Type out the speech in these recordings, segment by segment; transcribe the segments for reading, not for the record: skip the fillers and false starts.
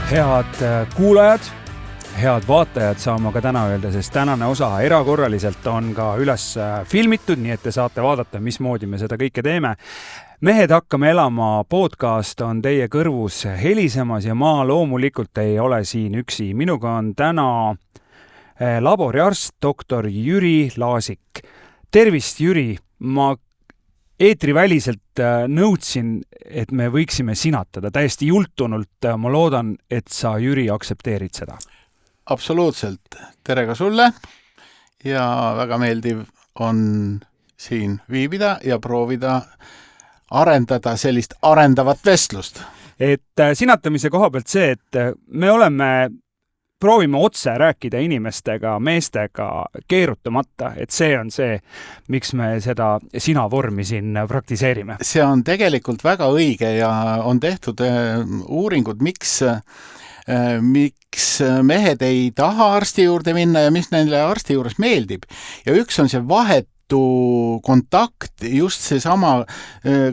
Head kuulajad, head vaatajad saan ma ka täna öelda, sest tänane osa erakorraliselt on ka üles filmitud, nii et te saate vaadata, mismoodi me seda kõike teeme. Mehed hakkame elama podcast on teie kõrvus helisemas ja ma loomulikult ei ole siin üksi. Minuga on täna laboriarst doktor Jüri Laasik. Tervist, Jüri! Ma eetriväliselt nõudsin, et me võiksime sinatada täiesti jultunult. Ma loodan, et sa, Jüri, aksepteerid seda. Absoluutselt. Tere ka sulle ja väga meeldiv on siin viibida ja proovida arendada sellist arendavat vestlust. Et sinatamise koha pealt see, et me proovime otse rääkida inimestega, meestega keerutamata, et see on see, miks me seda sina vormi siin praktiseerime. See on tegelikult väga õige ja on tehtud uuringud, miks mehed ei taha arsti juurde minna ja mis neile arsti juures meeldib. Ja üks on see vahetu kontakt, just see sama,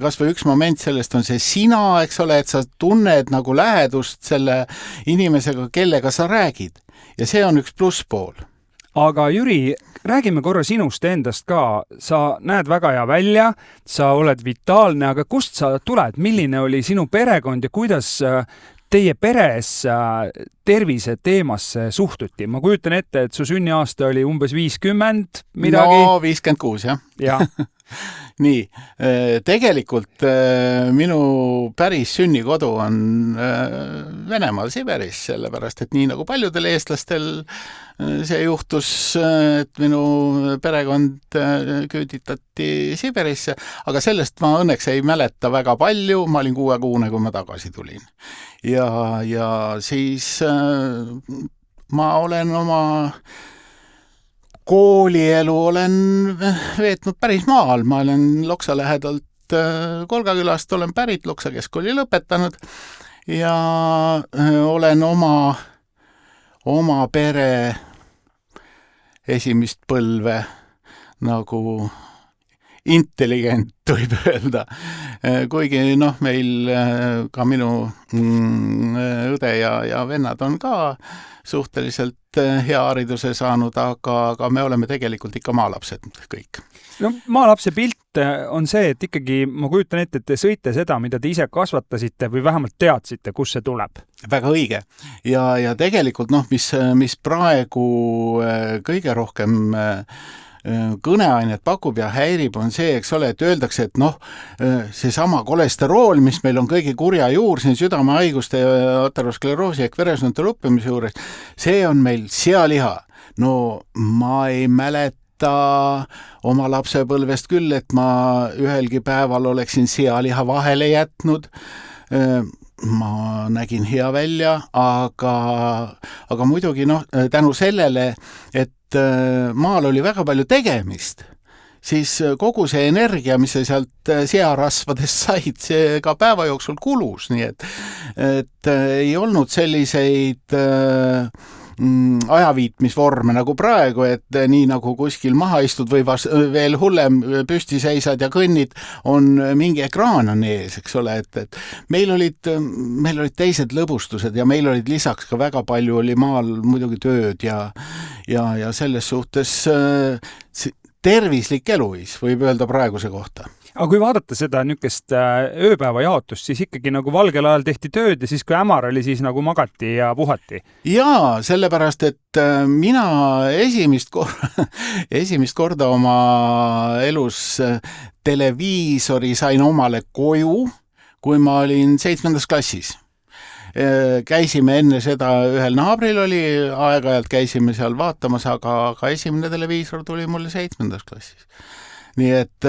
kas või üks moment sellest on see sina, eks ole, et sa tunned nagu lähedust selle inimesega, kellega sa räägid. Ja see on üks plusspool. Aga Jüri, räägime korra sinust endast ka. Sa näed väga hea välja, sa oled vitaalne, aga kust sa tuled? Milline oli sinu perekond ja kuidas teie peres tervise teemasse suhtuti? Ma kujutan ette, et su sünniaasta oli umbes 50 midagi. No 56, jah. Ja. Nii, tegelikult minu päris sünnikodu on Venemaal Siberis, sellepärast, et nii nagu paljudel eestlastel see juhtus, et minu perekond küüditati Siberisse, aga sellest ma õnneks ei mäleta väga palju, ma olin 6-kuune, kui ma tagasi tulin. Ja siis ma olen oma koolielu olen veetnud päris maal. Ma olen Loksa lähedalt Kolgakülast, olen pärit, Loksa keskkooli lõpetanud ja olen oma pere esimest põlve nagu intelligent võib öelda. Kuigi meil ka minu õde ja vennad on ka suhteliselt hea hariduse saanud, aga me oleme tegelikult ikka maalapsed kõik. No maalapse pilt on see, et ikkagi ma kujutan ette, et te sõite seda, mida te ise kasvatasite või vähemalt teadsite, kus see tuleb. Väga õige. Ja tegelikult mis praegu kõige rohkem kõneainet pakub ja häirib on see, eks ole, et öeldakse, et see sama kolesterool, mis meil on kõige kurja juur siin südamehaiguste ja ateroskleroosi ehk veresoonkonna lõppemise juures, see on meil sealiha. No ma ei mäleta oma lapsepõlvest küll, et ma ühelgi päeval oleksin sealiha vahele jätnud. Ma nägin hea välja, aga muidugi tänu sellele, et maal oli väga palju tegemist, siis kogu see energia, mis sa sealt searasvadest said, see ka päeva jooksul kulus, nii et ei olnud selliseid ajaviitmisvorme nagu praegu, et nii nagu kuskil maha istud või veel hullem püsti seisad ja kõnnid, on mingi ekraan on ees, eks ole, et meil olid teised lõbustused ja meil olid lisaks ka väga palju oli maal muidugi tööd ja selles suhtes tervislik eluviis, võib öelda praeguse kohta. Aga kui vaadata seda niisugust ööpäeva jaotust, siis ikkagi nagu valgel ajal tehti tööd ja siis kui ämar oli, siis nagu magati ja puhati. Jaa, sellepärast, et mina esimest korda oma elus televiisori sain omale koju, kui ma olin 7. klassis. Käisime enne seda ühel naabril oli, aeg-ajalt käisime seal vaatamas, aga esimene televiisor tuli mulle 7. klassis. Nii et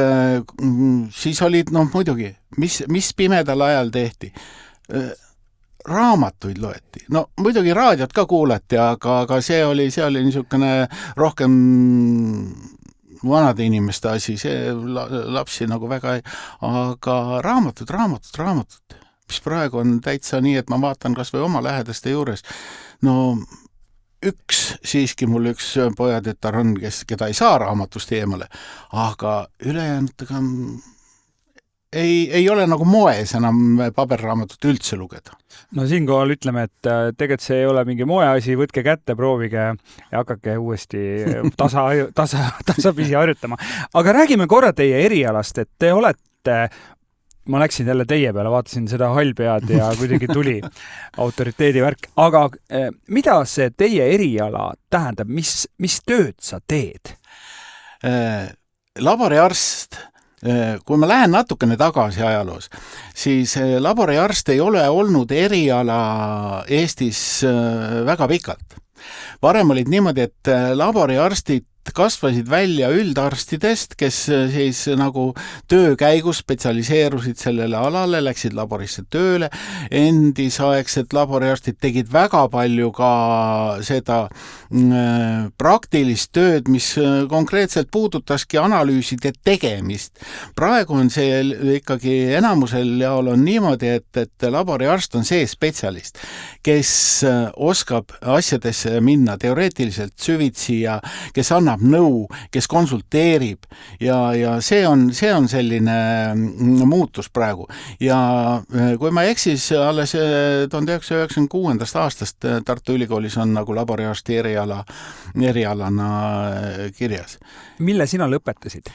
siis olid, muidugi, mis pimedal ajal tehti? Raamatuid loeti. Muidugi raadiot ka kuulati, aga see oli niisugune rohkem vanade inimeste asi, see lapsi nagu väga ei, aga raamatud, mis praegu on täitsa nii, et ma vaatan kas või oma lähedaste juures, siiski mul üks pojatütar on, keda ei saa raamatust eemale, aga ülejäänutega ei ole nagu moes enam paberraamatut üldse lugeda. No siinkohal ütleme, et tegelikult see ei ole mingi moeasi, võtke kätte, proovige ja hakake uuesti tasapisi harjutama. Aga räägime korra teie erialast, et te olete, ma läksin jälle teie peale, vaatasin seda hallpead ja kuidagi tuli autoriteedi värk. Aga mida see teie eriala tähendab, mis tööd sa teed? Laboriarst, kui ma lähen natukene tagasi ajaloos, siis laboriarst ei ole olnud eriala Eestis väga pikalt. Varem olid niimoodi, et laboriarstid kasvasid välja üldarstidest, kes siis nagu töö käigus spetsialiseerusid sellele alale, läksid laborisse tööle. Endisaegsed laboriarstid tegid väga palju ka seda praktilist tööd, mis konkreetselt puudutaski analüüside tegemist. Praegu on see ikkagi enamusel jaol on niimoodi, et laboriarst on see spetsialist, kes oskab asjadesse minna teoreetiliselt süvitsi ja kes annab nõu, kes konsulteerib ja see on selline muutus praegu. Ja kui ma eksis, alles 1996. aastast Tartu Ülikoolis on nagu laboriarsti erialana kirjas. Mille sina lõpetasid?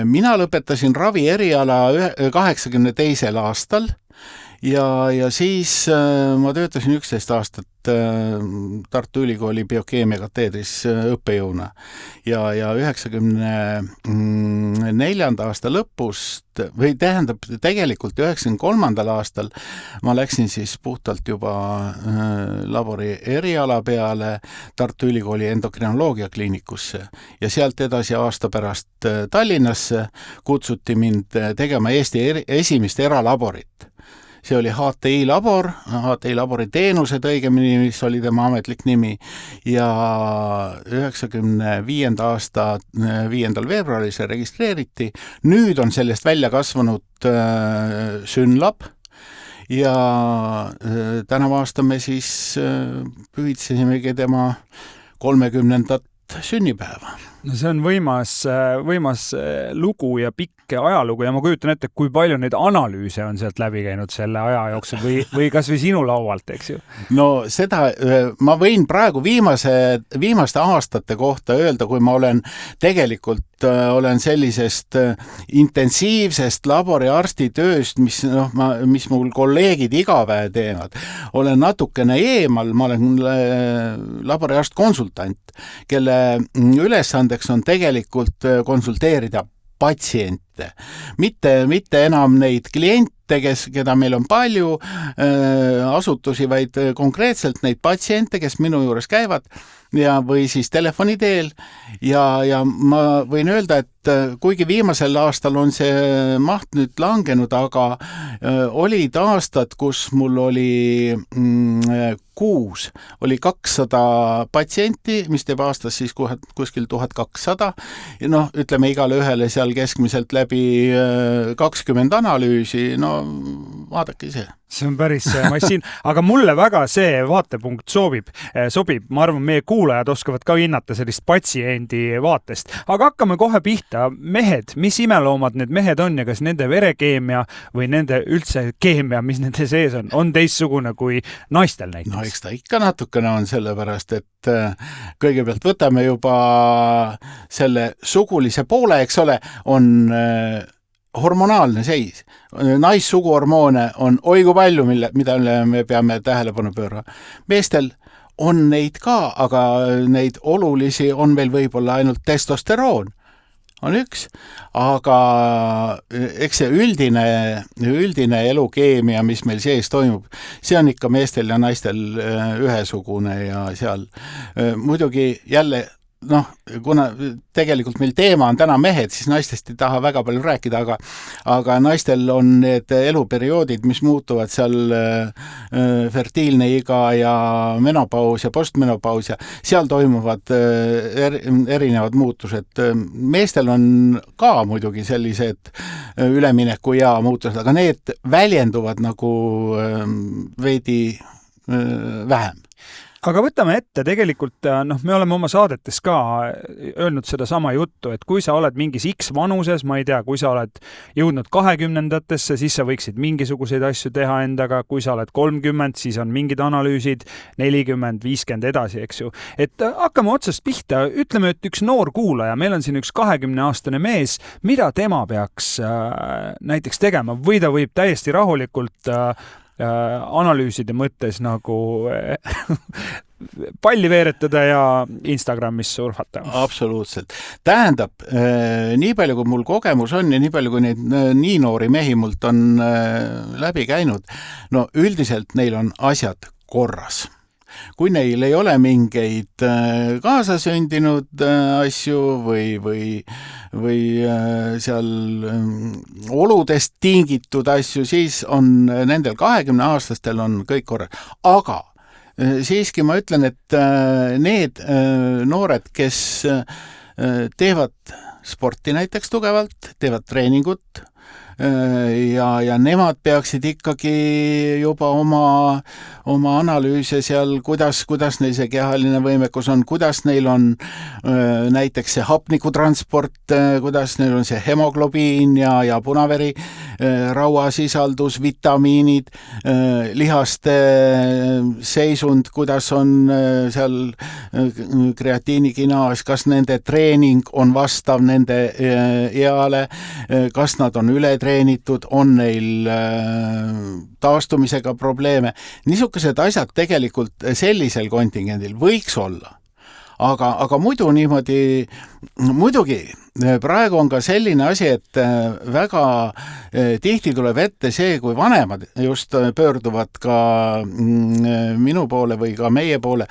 Mina lõpetasin ravi eriala 82. aastal ja siis ma töötasin 11 aastat Tartu Ülikooli biokeemia kateedris õppejõuna ja 94. aasta lõpust või tähendab tegelikult 93. aastal ma läksin siis puhtalt juba labori eriala peale Tartu Ülikooli endokrinoloogia kliinikusse ja sealt edasi aasta pärast Tallinnasse kutsuti mind tegema Eesti esimest eralaborit. See oli HTI labori teenused õigemini, mis oli tema ametlik nimi ja 95. aasta 5. veebruaril see registreeriti. Nüüd on sellest välja kasvanud Synlab ja tänavu aasta me siis pühitsesimegi tema 30. sünnipäeva. No see on võimas lugu ja pikk ajalugu ja ma kujutan ette, kui palju neid analüüse on sealt läbi käinud selle aja jooksul või kas või sinu laualt, eks ju? No seda ma võin praegu viimaste aastate kohta öelda, kui ma olen sellisest intensiivsest laboriarsti tööst, mis mul kolleegid iga päev teevad. Olen natukene eemal, ma olen laboriarst konsultant, kelle ülesandeks on tegelikult konsulteerida patsiente, mitte enam neid kliente, keda meil on palju asutusi, vaid konkreetselt neid patsiente, kes minu juures käivad ja või siis telefoni teel ja ma võin öelda, et kuigi viimasel aastal on see maht nüüd langenud, aga olid aastad, kus mul oli kuus, oli 200 patsienti, mis teeb aastas siis kuskil 1200 ja ütleme igale ühele seal keskmiselt läbi 20 analüüsi, vaadake ise. See on päris massin, aga mulle väga see vaatepunkt sobib. Ma arvan, meie kuulajad oskavad ka hinnata sellist patsiendi vaatest. Aga hakkame kohe pihta. Mehed, mis imeloomad need mehed on ja kas nende verekeemia või nende üldse keemia, mis nende sees on teistsugune kui naistel näiteks? No eks ta ikka natukene on sellepärast, et kõigepealt võtame juba selle sugulise poole, eks ole, on hormonaalne seis. Naissuguhormoone on oigu palju, mida me peame tähelepanu pöörama. Meestel on neid ka, aga neid olulisi on veel võib-olla ainult testosteroon. On üks, aga eks see üldine elukeemia, mis meil sees toimub, see on ikka meestel ja naistel ühesugune ja seal muidugi jälle kuna tegelikult meil teema on täna mehed, siis naistest ei taha väga palju rääkida, aga naistel on need eluperioodid, mis muutuvad seal fertiilne iga ja menopaus ja postmenopaus ja seal toimuvad erinevad muutused. Meestel on ka muidugi sellised ülemineku ja muutused, aga need väljenduvad nagu veidi vähem. aga võtame ette, tegelikult me oleme oma saadetes ka öelnud seda sama juttu, et kui sa oled mingis X vanuses, ma ei tea, kui sa oled jõudnud 20-ndatesse, siis sa võiksid mingisuguseid asju teha endaga, kui sa oled 30, siis on mingid analüüsid, 40, 50 edasi, eks ju. Et hakkame otsast pihta, ütleme, et üks noor kuulaja, meil on siin üks 20-aastane mees, mida tema peaks näiteks tegema või ta võib täiesti rahulikult analüüside mõttes nagu palli veeretada ja Instagramis surfata. Absoluutselt. Tähendab, nii palju kui mul kogemus on ja nii palju kui neid nii noori mehi mult on läbi käinud, no üldiselt neil on asjad korras. Kui neil ei ole mingeid kaasasündinud asju või seal oludest tingitud asju, siis on nendel 20-aastastel on kõik korras. Aga siiski ma ütlen, et need noored, kes teevad sporti näiteks tugevalt, teevad treeningut, ja nemad peaksid ikkagi juba oma analüüse seal, kuidas neil see kehaline võimekus on, kuidas neil on näiteks see hapnikutransport, kuidas neil on see hemoglobiin ja punaveri, rauasisaldus, vitamiinid, lihaste seisund, kuidas on seal kreatiinikinaas, kas nende treening on vastav nende eale, kas nad on ületreenitud, on neil taastumisega probleeme. Niisugused asjad tegelikult sellisel kontingendil võiks olla. Aga muidugi praegu on ka selline asi, et väga tihti tuleb ette see, kui vanemad just pöörduvad ka minu poole või ka meie poole,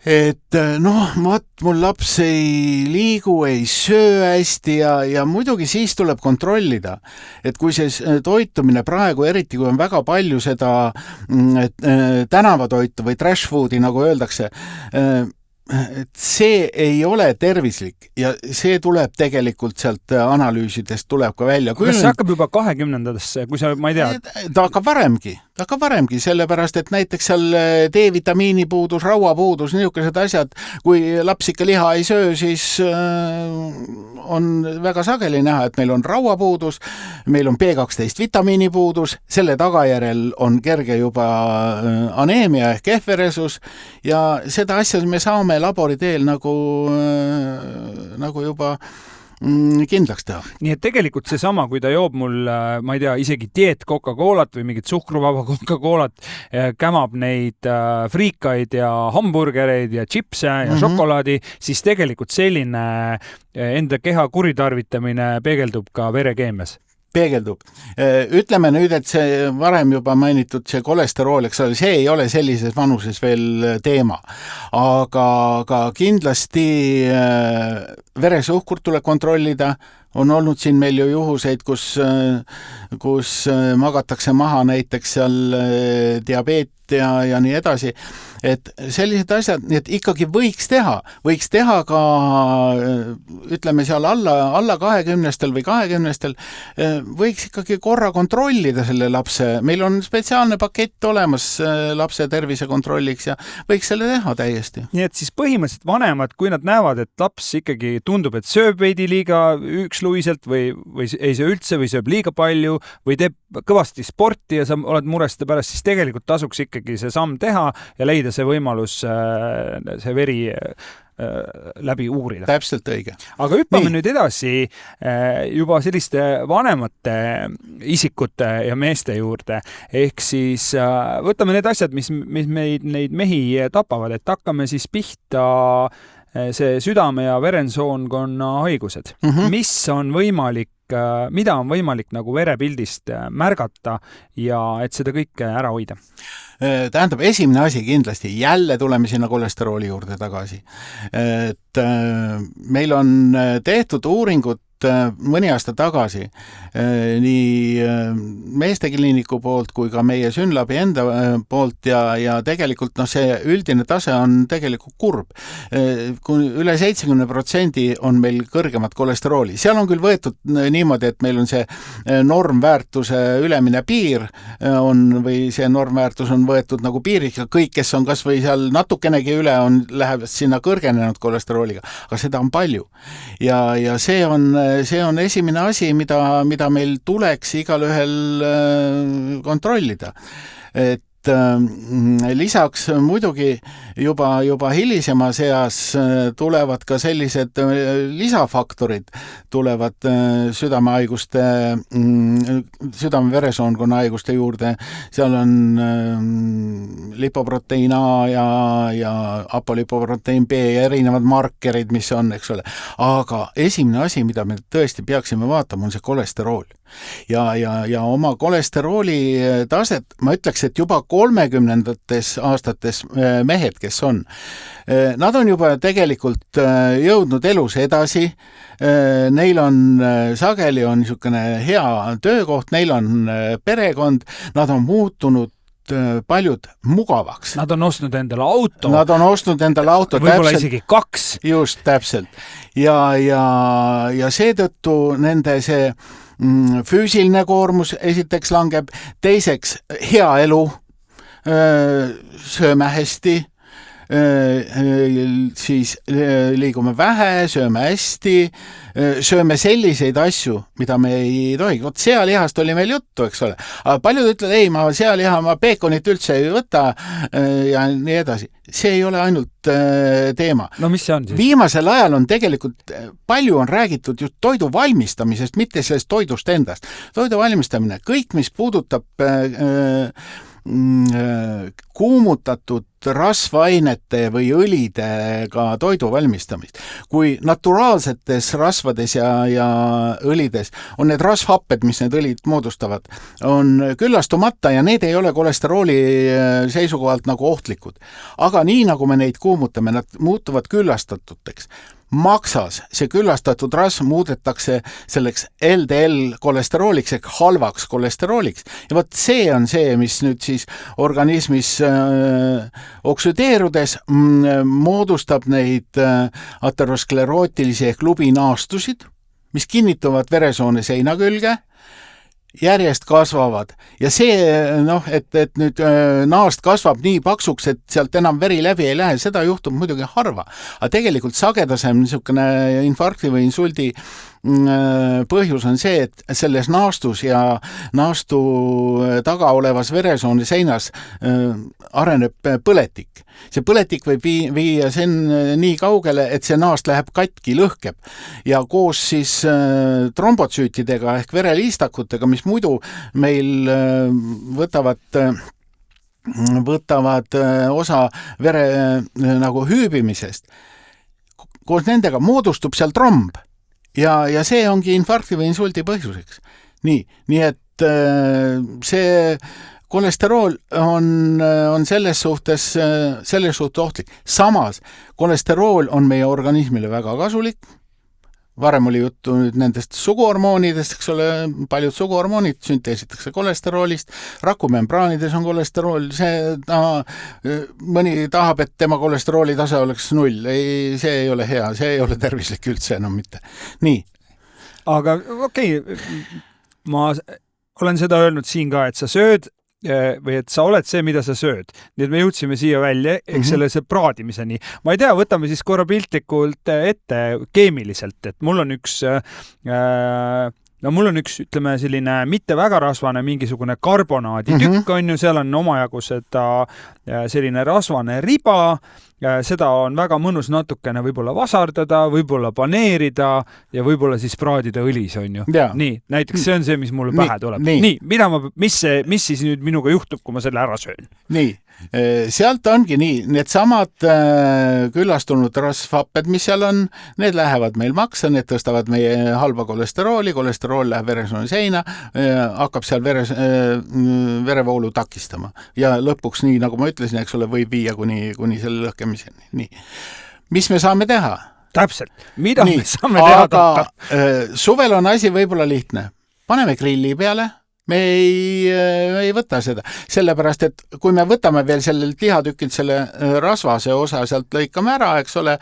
et mul laps ei liigu, ei söö hästi ja muidugi siis tuleb kontrollida, et kui see toitumine praegu, eriti kui on väga palju seda tänavatoitu või trash foodi, nagu öeldakse, et see ei ole tervislik ja see tuleb tegelikult sealt analüüsidest tuleb ka välja. Kas see hakkab juba 20-ndatesse, kui sa, ma ei tea? Ta hakkab varemgi, sellepärast, et näiteks seal D-vitamiini puudus, rauapuudus, niisugused asjad, kui laps ikka liha ei söö, siis on väga sageli näha, et meil on rauapuudus, meil on B12 vitamiini puudus, selle tagajärjel on kerge juba aneemia ehk kehveresus ja seda asja me saame labori teel nagu juba kindlaks teha. Nii et tegelikult seesama, kui ta joob mul, ma ei tea, isegi dieet Coca-Colat või mingit suhkruvaba Coca-Colat, kämab neid friikaid ja hamburgereid ja chipse ja šokolaadi, siis tegelikult selline enda keha kuritarvitamine peegeldub ka verekeemias. Peegeldub. Ütleme nüüd, et see varem juba mainitud see kolesterool, eks ole, see ei ole sellises vanuses veel teema. Aga kindlasti veresuhkurt tuleb kontrollida. On olnud siin meil ju juhuseid, kus magatakse maha näiteks seal diabeet ja nii edasi. Et sellised asjad, nii et ikkagi võiks teha ka, ütleme seal alla 20-stel või 20-stel, võiks ikkagi korra kontrollida selle lapse. Meil on spetsiaalne pakett olemas lapse tervise kontrolliks ja võiks selle teha täiesti. Nii et siis põhimõtteliselt vanemad, kui nad näevad, et laps ikkagi tundub, et sööb veidi liiga üksluiselt või ei söö üldse või sööb liiga palju või teeb kõvasti sporti ja sa oled mureste pärast, siis tegelikult tasuks ikkagi see samm teha ja leida see võimalus see veri läbi uurida. Täpselt õige. Aga hüppame nüüd edasi juba selliste vanemate isikute ja meeste juurde. Ehk siis võtame need asjad, mis neid mehi tapavad, et hakkame siis pihta see südame- ja verensoonkonna haigused. Mis on võimalik, mida on võimalik nagu verepildist märgata ja et seda kõike ära hoida? Tähendab, esimene asi kindlasti, jälle tuleme sinna kolesterooli juurde tagasi. Et meil on tehtud uuringut mõni aasta tagasi nii meestekliiniku poolt kui ka meie Synlabi enda poolt ja tegelikult see üldine tase on tegelikult kurb. Kui üle 70% on meil kõrgemat kolesterooli. Seal on küll võetud niimoodi, et meil on see normväärtuse ülemine piir või see normväärtus on võetud nagu piiriks ja kõik, kes on kas või seal natukenegi üle, lähevad sinna kõrgenenud kolesterooliga, aga seda on palju. Ja see on esimene asi, mida meil tuleks igal ühel kontrollida. Et lisaks muidugi juba hilisemas eas tulevad ka sellised lisafaktorid, tulevad südame-veresoonkonna haiguste juurde, seal on lipoproteiin A ja apolipoproteiin B ja erinevad markerid, mis on, eks ole. Aga esimene asi, mida me tõesti peaksime vaatama, on see kolesterool. Ja oma kolesterooli taset, ma ütleks, et juba 30ndates aastates mehed, kes on, nad on juba tegelikult jõudnud elus edasi, neil on sageli on niisugune hea töökoht, neil on perekond, nad on muutunud paljud mugavaks. Nad on ostnud endale auto. Võib-olla isegi 2. Just, täpselt. Ja seetõttu nende see füüsiline koormus esiteks langeb, teiseks hea elu, sööme hästi, siis liigume vähe, sööme hästi, sööme selliseid asju, mida me ei tohi. Sealihast oli meil juttu, eks ole. Aga paljud ütlevad, ei, ma sealiha, ma peekonit üldse ei võta ja nii edasi. See ei ole ainult teema. No mis see on siis? Viimasel ajal on tegelikult palju on räägitud just toidu valmistamisest, mitte sellest toidust endast. Toidu valmistamine, kõik, mis puudutab kuumutatud rasvaainete või õlidega toidu valmistamist. Kui naturaalsetes rasvades ja õlides on need rasvhapped, mis need õlid moodustavad, on küllastumata ja need ei ole kolesterooli seisukohalt nagu ohtlikud. Aga nii nagu me neid kuumutame, nad muutuvad küllastatuteks. Maksas see küllastatud rasv muudetakse selleks LDL kolesterooliks ehk halvaks kolesterooliks. Ja võt see on see, mis nüüd siis organismis oksüdeerudes moodustab neid aterosklerootilisi ehk lubinaastusid, mis kinnituvad veresoone seina külge, järjest kasvavad ja see, et nüüd naast kasvab nii paksuks, et sealt enam veri läbi ei lähe, seda juhtub muidugi harva. Aga tegelikult sagedasem niisugune infarkti või insuldi põhjus on see, et selles naastus ja naastu taga olevas veresooni seinas areneb põletik. See põletik võib viia sen nii kaugele, et see naast läheb katki, lõhkeb ja koos siis trombotsüütidega ehk vereliistakutega, mis muidu meil võtavad osa vere nagu hüübimisest. Koos nendega moodustub seal tromb ja see ongi infarkti või insuldi põhjuseks. Nii et see kolesterool on selles suhtes ohtlik. Samas, kolesterool on meie organismile väga kasulik. Varem oli juttu nüüd nendest suguhormoonidest, eks ole, paljud suguhormoonid sünteesitakse kolesteroolist, rakumembraanides on kolesterool, mõni tahab, et tema kolesterooli tase oleks 0. Ei, see ei ole hea, see ei ole tervislik üldse enam mitte. Nii. Aga okei, ma olen seda öelnud siin ka, et sa sööd või et sa oled see, mida sa sööd. Nii et me jõudsime siia välja, eks selle praadimiseni. Ma ei tea, võtame siis korra piltlikult ette keemiliselt, et mul on üks ütleme selline mitte väga rasvane mingisugune karbonaadi tükk on ju, seal on omajagu seda selline rasvane riba, seda on väga mõnus natukene võib-olla vasardada, võib-olla paneerida ja võib-olla siis praadida õlis on ju. Nii, näiteks see on see, mis mulle pähe tuleb. Nii, mis siis nüüd minuga juhtub, kui ma selle ära söön? Nii, sealt ongi nii, need samad küllastunud rasvhapped, mis seal on, need lähevad meil maksa, need tõstavad meie halba kolesterooli, kolesterool läheb veresooni seina, hakkab seal verevoolu takistama ja lõpuks nii, nagu ma ütlesin, eks ole, võib viia kuni selle lõhkemiseni. Nii. Mis me saame teha? Täpselt. Mida me saame teha? Aga suvel on asi võib-olla lihtne. Paneme grilli peale, me ei võta seda, sellepärast, et kui me võtame veel sellelt lihatükilt selle rasvase osa, sealt lõikame ära, eks ole,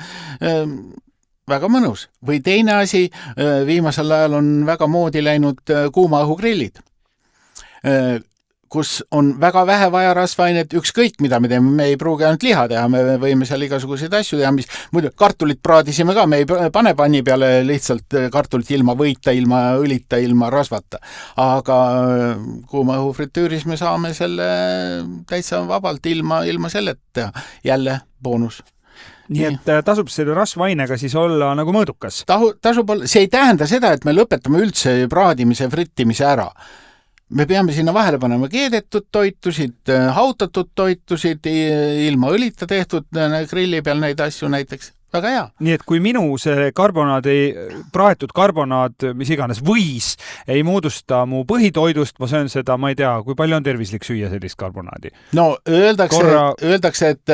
väga mõnus. Või teine asi, viimasel ajal on väga moodi läinud kuuma õhugrillid, kus on väga vähe vaja rasvainet, ükskõik mida me teeme, me ei pruugi ainult liha teha, me võime seal igasuguseid asju teha, mis muidu kartulit praadisime ka, me ei pane panni peale lihtsalt kartulit ilma võita, ilma õlita, ilma rasvata. Aga kuuma õhufritüüris me saame selle täitsa vabalt ilma selleta teha. Jälle boonus. Nii et tasub selle rasvainega siis olla nagu mõõdukas? Tasub olla, see ei tähenda seda, et me lõpetame üldse praadimise, frittimise ära. Me peame sinna vahele panema keedetud toitusid, hautatud toitusid, ilma õlita tehtud grilli peal neid asju näiteks. Väga hea. Nii et kui minu see praetud karbonaad, mis iganes võis, ei moodusta mu põhitoidust, ma söön seda, ma ei tea, kui palju on tervislik süüa sellist karbonaadi? No öeldakse, et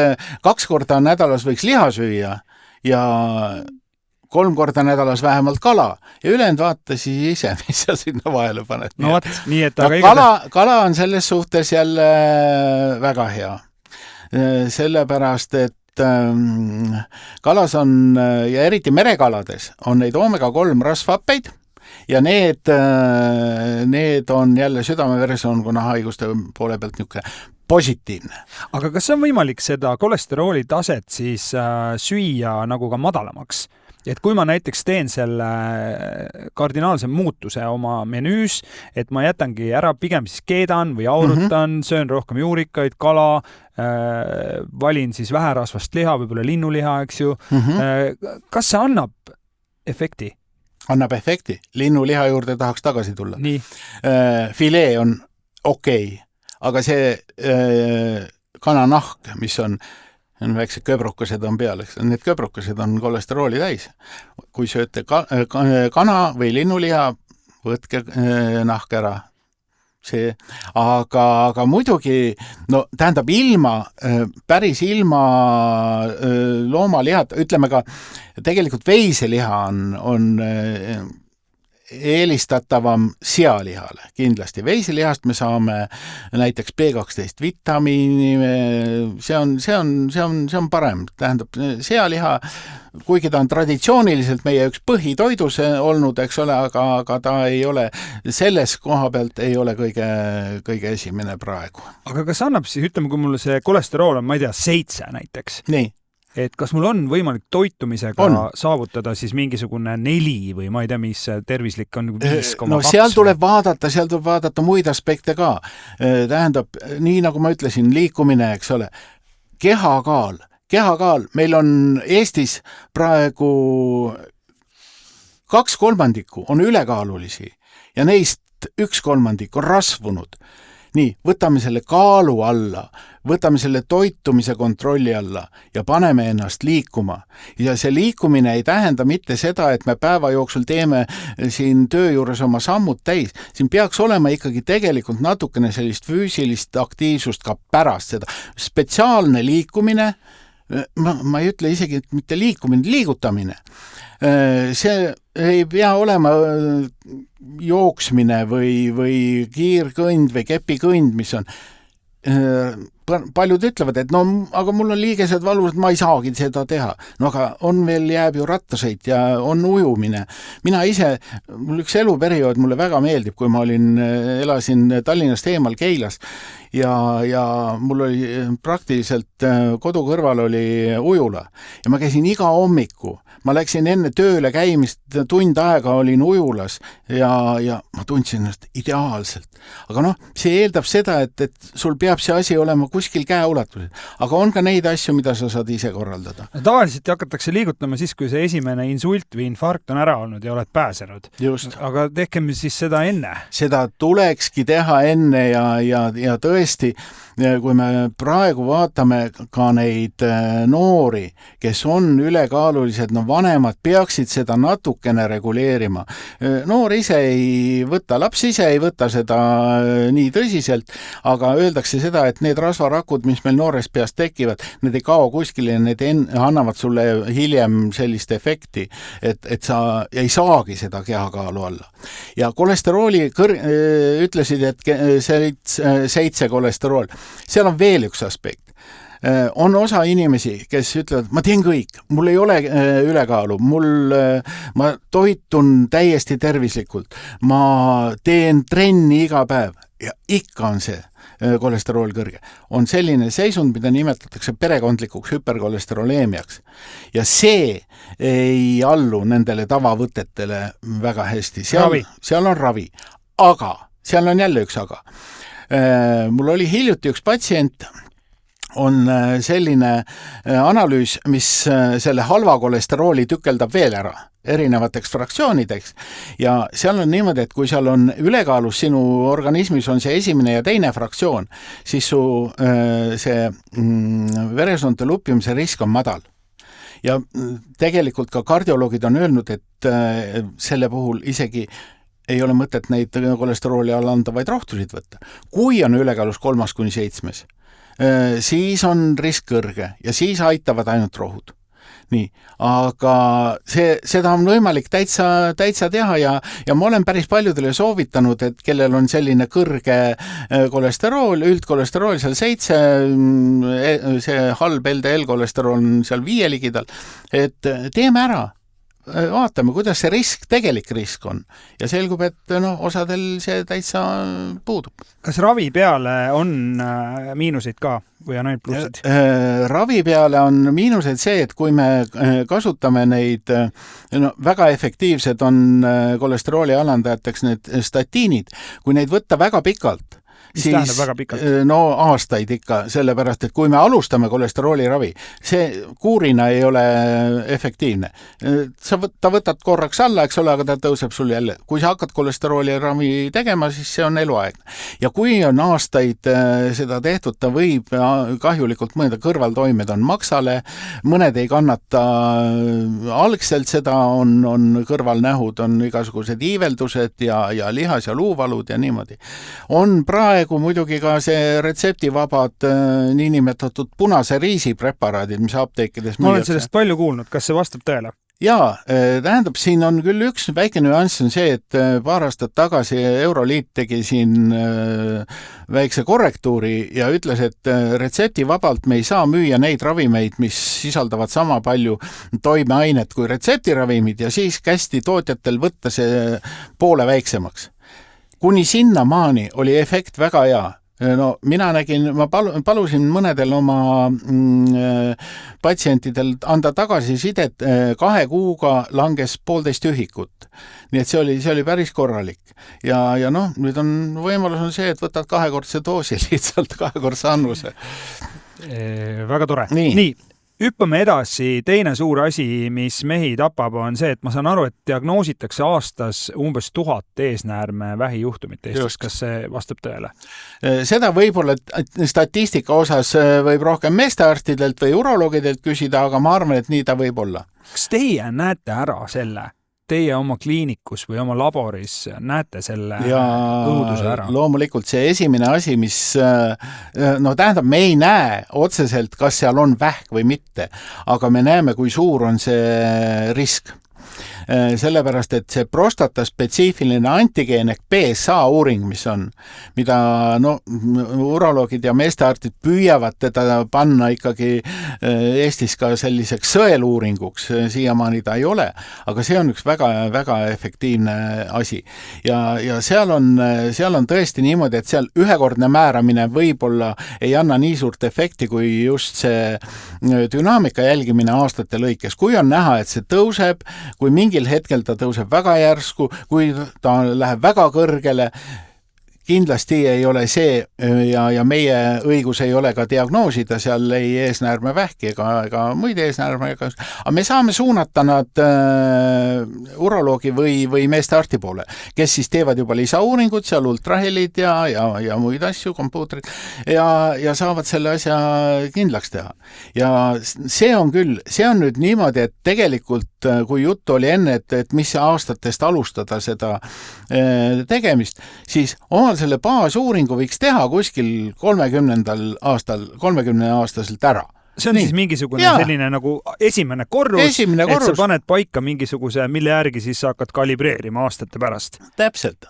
2 korda nädalas võiks liha süüa ja 3 korda nädalas vähemalt kala ja ülejäänud vaata siis ise, mis sa sinna vahele paned. No võt, nii et kala on selles suhtes jälle väga hea. Sellepärast, et kalas on, ja eriti merekalades, on neid omega-3 rasvhappeid ja need on jälle südame-veresoonkonna haiguste poole pealt niisugune positiivne. Aga kas on võimalik seda kolesterooli taset siis süüa nagu ka madalamaks? Et kui ma näiteks teen selle kardinaalse muutuse oma menüüs, et ma jätangi ära, pigem siis keedan või aurutan, söön rohkem juurikaid, kala, valin siis väherasvast liha, võib-olla linnuliha, eks ju. Kas see annab efekti? Annab efekti. Linnuliha juurde tahaks tagasi tulla. Nii. Filee on okei, aga see kananahk, mis on väiksed köbrukesed on peal, eks need köbrukesed on kolesterooli täis. Kui sööte kana või linnuliha, võtke nahk ära. Aga muidugi, no tähendab päris ilma loomalihat, ütleme ka, tegelikult veiseliha on eelistatavam sealihale, kindlasti. Veiselihast me saame näiteks B12 vitamiini, see on parem. Tähendab, sealiha, kuigi ta on traditsiooniliselt meie üks põhitoidus olnud, eks ole, aga ta ei ole, selles koha pealt ei ole kõige esimene praegu. Aga kas annab siis, ütleme, kui mul see kolesterool on, ma ei tea, 7 näiteks? Nii. Et kas mul on võimalik toitumisega saavutada siis mingisugune 4 või ma ei tea, mis tervislik on 5,2? No seal tuleb vaadata muid aspekte ka. Tähendab, nii nagu ma ütlesin, liikumine, eks ole, kehakaal. Meil on Eestis praegu 2/3 on ülekaalulisi ja neist 1/3 on rasvunud. Nii, võtame selle kaalu alla, võtame selle toitumise kontrolli alla ja paneme ennast liikuma. Ja see liikumine ei tähenda mitte seda, et me päeva jooksul teeme siin töö juures oma sammud täis. Siin peaks olema ikkagi tegelikult natukene sellist füüsilist aktiivsust ka pärast seda. Spetsiaalne liikumine, ma ei ütle isegi, et mitte liikumine, liigutamine. See ei pea olema jooksmine või kiirkõnd või kepikõnd, mis on. Paljud ütlevad, et no, aga mul on liigesed valusad, ma ei saagi seda teha. No aga jääb ju rattasõit ja on ujumine. Mina ise, mul üks eluperiood mulle väga meeldib, kui ma elasin Tallinnast eemal Keilas ja mul oli praktiliselt kodu kõrval oli ujula ja ma käisin iga hommiku. Ma läksin enne tööle käimist, tund aega olin ujulas ja ma tundsin ennast ideaalselt. Aga noh, see eeldab seda, et sul peab see asi olema kuskil käeulatuses. Aga on ka neid asju, mida sa saad ise korraldada. Tavaliselt hakatakse liigutama siis, kui see esimene insult või infarkt on ära olnud ja oled pääsenud. Just. Aga tehkem siis seda enne. Seda tulekski teha enne ja tõesti, kui me praegu vaatame ka neid noori, kes on ülekaalulised, no vanemad peaksid seda natukene reguleerima. Noor ise ei võta, laps ise ei võta seda nii tõsiselt, aga öeldakse seda, et need rasvarakud, mis meil noores peas tekivad, need ei kao kuskile ja need annavad sulle hiljem sellist efekti, et sa ei saagi seda kehakaalu alla. Ja kolesterooli ütlesid, et 7 kolesterool. Seal on veel üks aspekt. On osa inimesi, kes ütlevad, ma teen kõik, mul ei ole ülekaalu, ma toitun täiesti tervislikult, ma teen trenni iga päev ja ikka on see kolesterool kõrge. On selline seisund, mida nimetatakse perekondlikuks hüperkolesteroleemiaks. Ja see ei allu nendele tavavõtetele väga hästi. Seal on ravi, aga seal on jälle üks aga. Mul oli hiljuti üks patsient, on selline analüüs, mis selle halva kolesterooli tükeldab veel ära erinevateks fraktsioonideks ja seal on niimoodi, et kui seal on ülekaalus sinu organismis on see esimene ja teine fraktsioon, siis su see veresoonte lupjumise risk on madal. Ja tegelikult ka kardioloogid on öelnud, et selle puhul isegi ei ole mõtet neid kolesterooli alandavaid rohtusid võtta. Kui on ülekaalus 3–7, siis on risk kõrge ja siis aitavad ainult rohud. Nii, aga seda on võimalik täitsa teha ja ma olen päris paljudele soovitanud, et kellel on selline kõrge kolesterool, üldkolesterool seal 7, see halb LDL kolesterool on seal 5 ligidal, et teeme ära. Vaatame, kuidas see tegelik risk on. Ja selgub, et osadel see täitsa puudub. Kas ravi peale on miinuseid ka või on ainult plussid? Ravi peale on miinused see, et kui me kasutame neid, väga efektiivsed on kolesterooli alandajateks need statiinid, kui neid võtta väga pikalt, siis aastaid ikka, sellepärast, et kui me alustame kolesterooli ravi, see kuurina ei ole efektiivne. Ta võtad korraks alla, eks ole, aga ta tõuseb sul jälle. Kui sa hakkad kolesterooli ravi tegema, siis see on eluaegne. Ja kui on aastaid seda tehtud, ta võib kahjulikult mõnda kõrvaltoimed on maksale, mõned ei kannata algselt seda, on kõrvalnähud, on igasugused iiveldused ja lihas ja luuvalud ja niimoodi. On praegu muidugi ka see retseptivabad niinimetatud punase riisi preparaadid, mis apteekides müüakse. Ma olen sellest palju kuulnud, kas see vastab tõele? Jaa, tähendab, siin on küll üks väike nüanss on see, et paar aastat tagasi Euroliit tegi siin väikse korrektuuri ja ütles, et retseptivabalt me ei saa müüa neid ravimeid, mis sisaldavad sama palju toimeainet kui retseptiravimid ja siis kästi tootjatel võtta see poole väiksemaks. Kuni sinna maani oli efekt väga hea. Mina nägin, ma palusin mõnedel oma patsientidel anda tagasisidet 2 kuuga langes 1,5 ühikut. Nii et see oli päris korralik. Ja nüüd on võimalus on see, et võtad 2-kordse doosi lihtsalt 2-kordse annuse. Väga tore. Nii. Hüppame edasi. Teine suur asi, mis mehi tapab, on see, et ma saan aru, et diagnoositakse aastas umbes 1000 eesnäärme vähijuhtumit Eestis. Kas see vastab tõele? Seda võib-olla statistika osas võib rohkem meestearstidelt või uroloogidelt küsida, aga ma arvan, et nii ta võib olla. Kas teie näete ära selle? Teie oma kliinikus või oma laboris näete selle õuduse ära? Loomulikult see esimene asi, mis tähendab, me ei näe otseselt, kas seal on vähk või mitte, aga me näeme, kui suur on see risk. Sellepärast, et see prostata spetsiifiline antigeen ehk PSA uuring, mis on, mida uroloogid ja meestearstid püüavad teda panna ikkagi Eestis ka selliseks sõeluuringuks, siiamaani ta ei ole, aga see on üks väga, väga efektiivne asi. Ja seal on tõesti niimoodi, et seal ühekordne määramine võib-olla ei anna nii suurt efekti, kui just see dünaamika jälgimine aastate lõikes. Kui on näha, et see tõuseb, kui mingil hetkel ta tõuseb väga järsku, kui ta läheb väga kõrgele, kindlasti ei ole see ja meie õigus ei ole ka diagnoosida seal ei eesnäärme vähki ega muid eesnäärme, aga me saame suunata nad uroloogi või meestearsti poole, kes siis teevad juba lisauuringud, seal ultrahelid ja muid asju, kompuutrid ja saavad selle asja kindlaks teha. Ja see on nüüd niimoodi, et tegelikult kui jutt oli enne, et mis aastatest alustada seda tegemist, siis omal selle baasuuringu võiks teha kuskil 30-aastaselt ära. See on siis mingisugune selline nagu esimene korrus, et sa paned paika mingisuguse, mille järgi siis sa hakkad kalibreerima aastate pärast. Täpselt,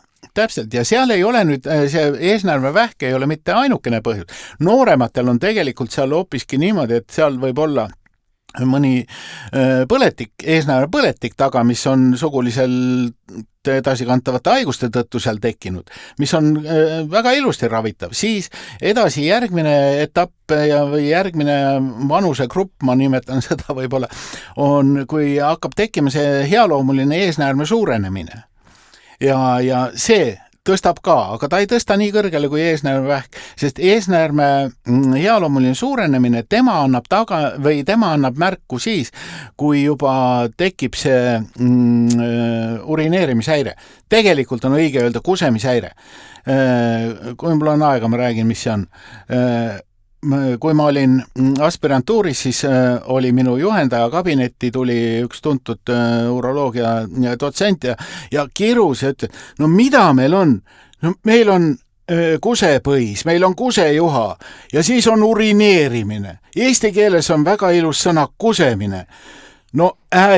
ja seal ei ole nüüd, see eesnäärmevähk ei ole mitte ainukene põhjus. Noorematel on tegelikult seal hoopiski niimoodi, et seal võib olla mõni eesnäärme põletik taga, mis on suguliselt edasikantavate haiguste tõttu seal tekkinud, mis on väga ilusti ravitav. Siis edasi järgmine etapp või järgmine vanusegrupp, ma nimetan seda võib-olla, on, kui hakkab tekkima see healoomuline eesnäärme suurenemine. Ja see tõstab ka, aga ta ei tõsta nii kõrgele kui eesnäärmevähk, sest eesnäärme healoomuline suurenemine, tema annab märku siis, kui juba tekib see urineerimishäire. Tegelikult on õige öelda kusemishäire. Kui mul on aega, ma räägin, mis see on. Kui ma olin aspirantuuris, siis oli minu juhendaja kabinetti, tuli üks tuntud uroloogia dotsent ja kirus ja ütles, no mida meil on? No meil on kusepõis, meil on kusejuha ja siis on urineerimine. Eesti keeles on väga ilus sõna kusemine. No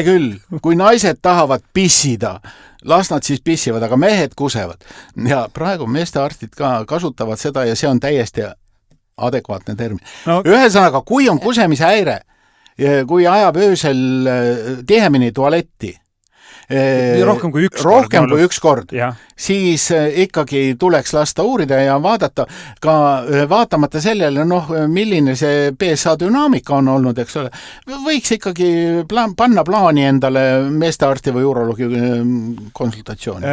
küll, kui naised tahavad pissida, las nad siis pissivad, aga mehed kusevad. Ja praegu meestearstid ka kasutavad seda ja see on täiesti adekvaatne termin. No. Ühesõnaga, kui on kusemishäire, kui ajab öösel tihemini tualetti, rohkem kui üks kord, siis ikkagi tuleks lasta uurida ja vaadata ka vaatamata sellele, milline see PSA dünaamika on olnud, eks ole, võiks ikkagi panna plaani endale meestearsti või uroloogi konsultatsiooni.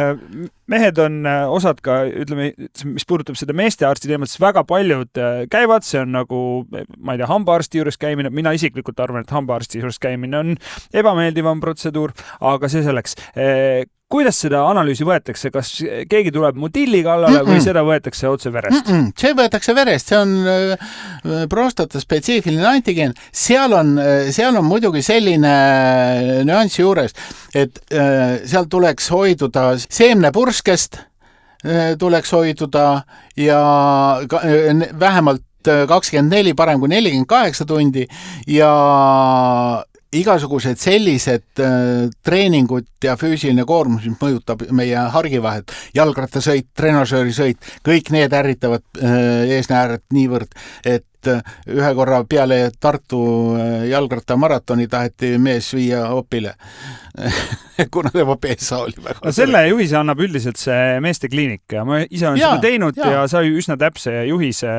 Mehed on osad ka, ütleme, mis puudutab seda meestearsti teemat, siis väga paljud käivad, see on nagu, ma ei tea, hambaarsti juures käimine, mina isiklikult arvan, et hambaarsti juures käimine on ebameeldivam protseduur, aga see selleks. Kuidas seda analüüsi võetakse? Kas keegi tuleb motilli kallale või seda võetakse otse verest? See võetakse verest, see on prostata spetsiifiline antigeen. Seal on muidugi selline nüansi juures, et seal tuleks hoiduda seemnepurskest, tuleks hoiduda ja vähemalt 24, parem kui 48 tundi ja igasugused sellised treeningud ja füüsiline koormus, mis mõjutab meie hargivahet, jalgrattasõit, trenažöörisõit, kõik need ärritavad eesnääret niivõrd, et ühe korra peale Tartu jalgrattamaratoni taheti mees viia opile, kuna tema PSA oli väga. No selle juhise annab üldiselt see meestekliinik. Ma ise olen seda teinud ja sai üsna täpse juhise,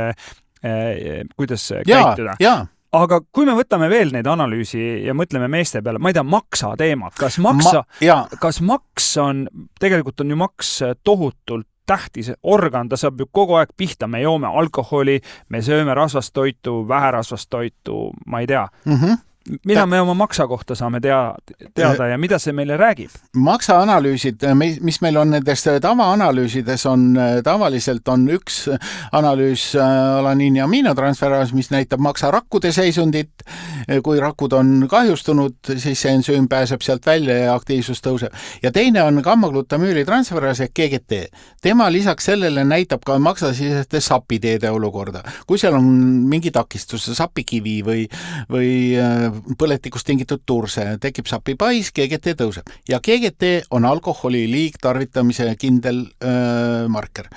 kuidas käituda. Aga kui me võtame veel neid analüüsi ja mõtleme meeste peale, ma ei tea, maksa teemat, kas maks on, tegelikult on ju maks tohutult tähtis organ, ta saab ju kogu aeg pihta, me joome alkoholi, me sööme rasvast toitu, väherasvast toitu, ma ei tea. Mida me oma maksa kohta saame teada ja mida see meile räägib? Maksaanalüüsid, mis meil on nendes tavaanalüüsides, tavaliselt on üks analüüs alaniin- ja aminotransferaas, mis näitab maksarakkude seisundit. Kui rakud on kahjustunud, siis see ensüüm pääseb sealt välja ja aktiivsus tõuseb. Ja teine on gamma-glutamüüli transferaas ehk GGT. Tema lisaks sellele näitab ka maksasiseste sapiteede olukorda. Kui seal on mingi takistus, sapikivi või põletikust tingitud turse, tekib sapipais, GGT tõuseb. Ja GGT on alkoholi liigtarvitamise kindel marker.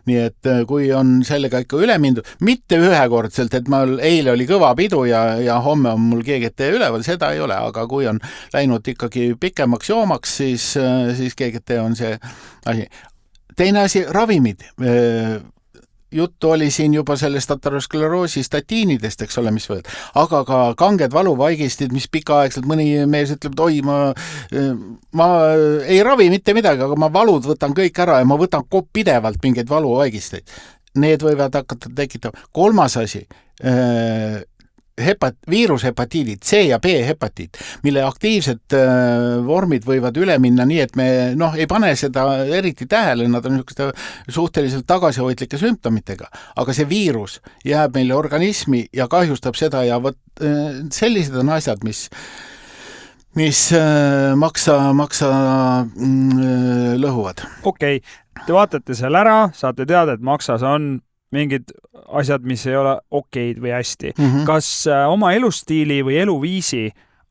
Nii et kui on sellega ikka üle mindud, mitte ühekordselt, et eile oli kõva pidu ja homme on mul GGT üleval, seda ei ole, aga kui on läinud ikkagi pikemaks joomaks, siis GGT on see asi. Teine asi, ravimid. Juttu oli siin juba sellest ateroskleroosi statiinidest, eks ole, mis võid. Aga ka kanged valuvaigistid, mis pikaaegselt mõni mees ütleb, et oi, ma ei ravi mitte midagi, aga ma valud võtan kõik ära ja ma võtan pidevalt mingeid valuvaigisteid. Need võivad hakata tekitama. Kolmas asi, viirushepatiidid, C ja B hepatiid, mille aktiivsed vormid võivad üle minna nii, et me ei pane seda eriti tähele, nad on suhteliselt tagasihoidlike sümptomitega, aga see viirus jääb meile organismi ja kahjustab seda ja sellised on asjad, mis maksa lõhuvad. Okei, te vaatate seal ära, saate teada, et maksas on mingid asjad, mis ei ole okeid või hästi. Kas oma elustiili või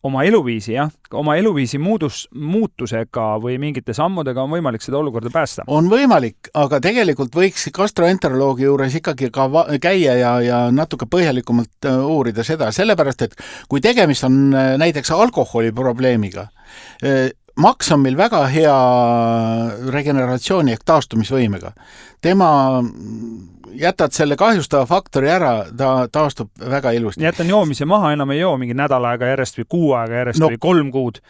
oma eluviisi muutusega või mingite sammudega on võimalik seda olukorda päästa? On võimalik, aga tegelikult võiks gastroenteroloogi juures ikkagi ka käia ja natuke põhjalikumalt uurida seda, sellepärast, et kui tegemist on näiteks alkoholiprobleemiga, maks on meil väga hea regeneratsiooni ehk taastumisvõimega. Jätad selle kahjustava faktori ära, ta taastub väga ilusti. Jätan joomise maha, enam ei joo mingi nädal aega järjest või 6 aega järjest või 3 kuud.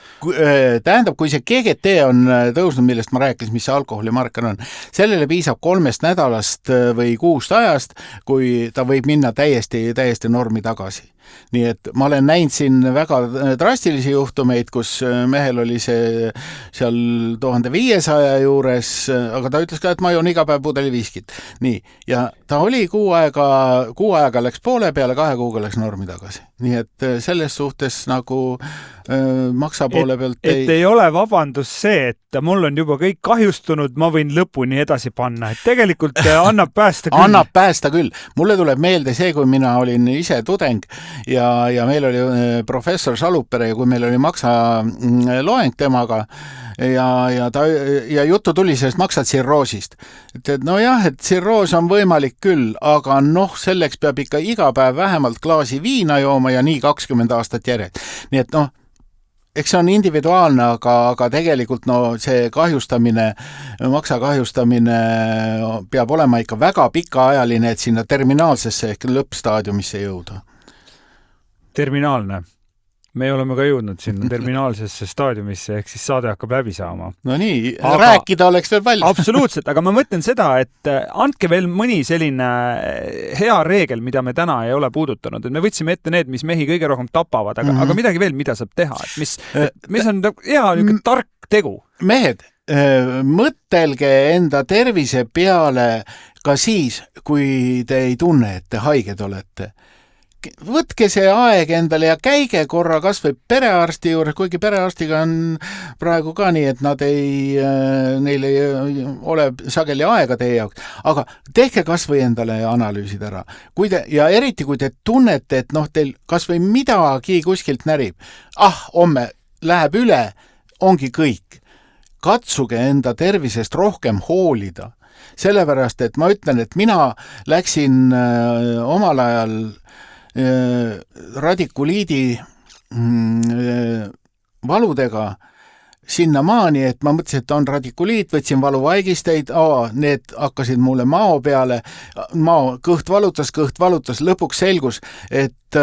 Tähendab, kui see GGT on tõusnud, millest ma rääkisin, mis see alkoholimarker on, sellele piisab 3 nädalast või 6 ajast, kui ta võib minna täiesti normi tagasi. Nii et ma olen näinud siin väga drastilisi juhtumeid, kus mehel oli see seal 1500 juures, aga ta ütles ka, et ma joon iga päev pudeli viskit. Nii, ja ta oli 6 aega läks poole peale, 2 kuuga läks normi tagasi. Nii et selles suhtes nagu maksa poole pealt ei ole vabandus see, et mul on juba kõik kahjustunud, ma võin lõpuni edasi panna. Et tegelikult annab päästa küll. Annab päästa küll. Mulle tuleb meelde see, kui mina olin ise tudeng ja meil oli professor Salupere ja kui meil oli maksa loeng temaga ja juttu tuli sellest maksatsirroosist. Et nojah, et tsirroos on võimalik küll, aga selleks peab ikka iga päev vähemalt klaasi viina jooma ja nii 20 aastat järjest. Nii et eks see on individuaalne, aga tegelikult see maksa kahjustamine peab olema ikka väga pikaajaline, et sinna terminaalsesse ehk lõppstaadiumisse jõuda. Terminaalne. Me oleme ka jõudnud sinna terminaalsesse staadiumisse, ehk siis saade hakkab läbi saama. No nii, rääkida oleks veel palju. Absoluutselt, aga ma mõtlen seda, et andke veel mõni selline hea reegel, mida me täna ei ole puudutanud. Et me võtsime ette need, mis mehi kõige rohkem tapavad, aga midagi veel, mida saab teha. Mis on hea tark tegu? Mehed, mõtelge enda tervise peale ka siis, kui te ei tunne, et te haiged olete. Võtke see aeg endale ja käige korra kas või perearsti juures, kuigi perearstiga on praegu ka nii, et neil ei ole sageli aega teie jaoks, aga tehke kas või endale analüüsid ära. Ja eriti, kui te tunnete, et teil kas või midagi kuskilt närib, homme läheb üle, ongi kõik. Katsuge enda tervisest rohkem hoolida. Sellepärast, et ma ütlen, et mina läksin omal ajal radikuliidi valudega sinna maani, et ma mõtlesin, et on radikuliit, võtsin valuvaigisteid, need hakkasid mulle mao peale, kõht valutas, lõpuks selgus, et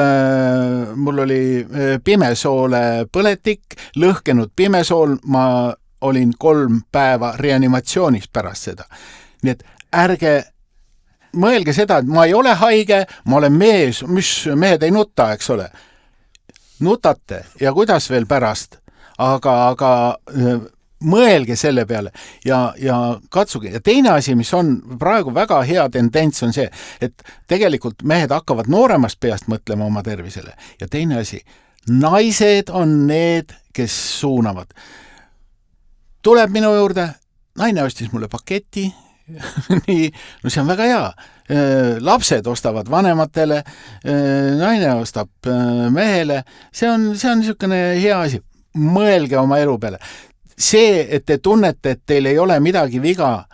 mul oli pimesoole põletik, lõhkenud pimesool, ma olin 3 päeva reanimatsioonis pärast seda. Nii et ärge mõelge seda, et ma ei ole haige, ma olen mees, mis mehed ei nuta, eks ole. Nutate ja kuidas veel pärast, aga mõelge selle peale ja katsuge. Ja teine asi, mis on praegu väga hea tendents, on see, et tegelikult mehed hakkavad nooremast peast mõtlema oma tervisele. Ja teine asi, naised on need, kes suunavad. Tuleb minu juurde, naine ostis mulle paketi, nii, see on väga hea. Lapsed ostavad vanematele, naine ostab mehele. See on niisugune hea asi. Mõelge oma elu peale. See, et te tunnete, et teil ei ole midagi viga,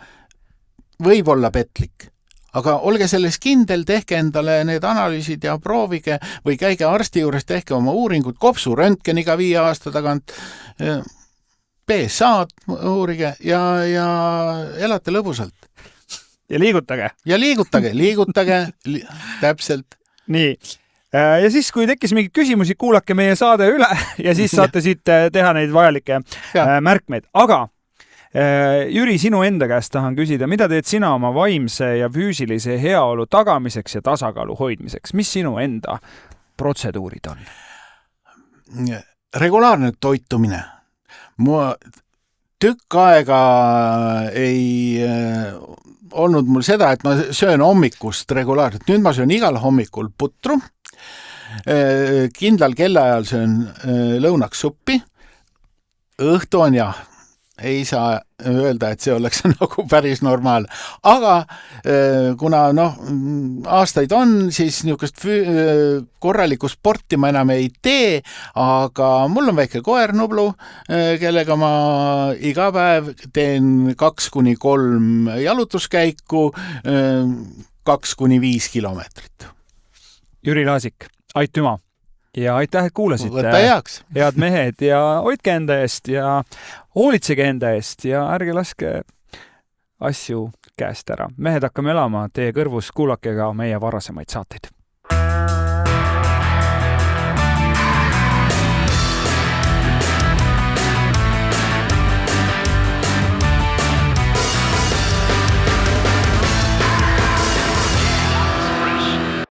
võib olla petlik. Aga olge selles kindel, tehke endale need analüüsid ja proovige või käige arsti juures, tehke oma uuringud, kopsu röntgeniga 5 aasta tagant. PSA-d uurige ja elate lõbusalt. Ja liigutage. Ja liigutage täpselt. Nii. Ja siis, kui tekkis mingeid küsimusi, kuulake meie saade üle ja siis saate siit teha neid vajalikke märkmeid. Aga Jüri, sinu enda käest tahan küsida, mida teed sina oma vaimse ja füüsilise heaolu tagamiseks ja tasakaalu hoidmiseks? Mis sinu enda protseduurid on? Regulaarne toitumine. Tükk aega ei olnud mul seda, et ma söön hommikust regulaarselt. Nüüd ma söön igal hommikul putru, kindlal kellaajal söön lõunaks suppi, õhtu on jah, ei saa öelda, et see oleks nagu päris normaalne. Aga kuna aastaid on, siis niisugust korralikku sporti ma enam ei tee, aga mul on väike koer Nublu, kellega ma iga päev teen 2-3 jalutuskäiku, 2-5 kilomeetrit. Jüri Laasik, aitüma! Ja aitäh, et kuulasite. Võtta heaks. Head mehed ja hoidke enda eest ja hoolitsege enda eest ja ärge laske asju käest ära. Mehed hakkame elama, teie kõrvus kuulake ka meie varasemaid saateid.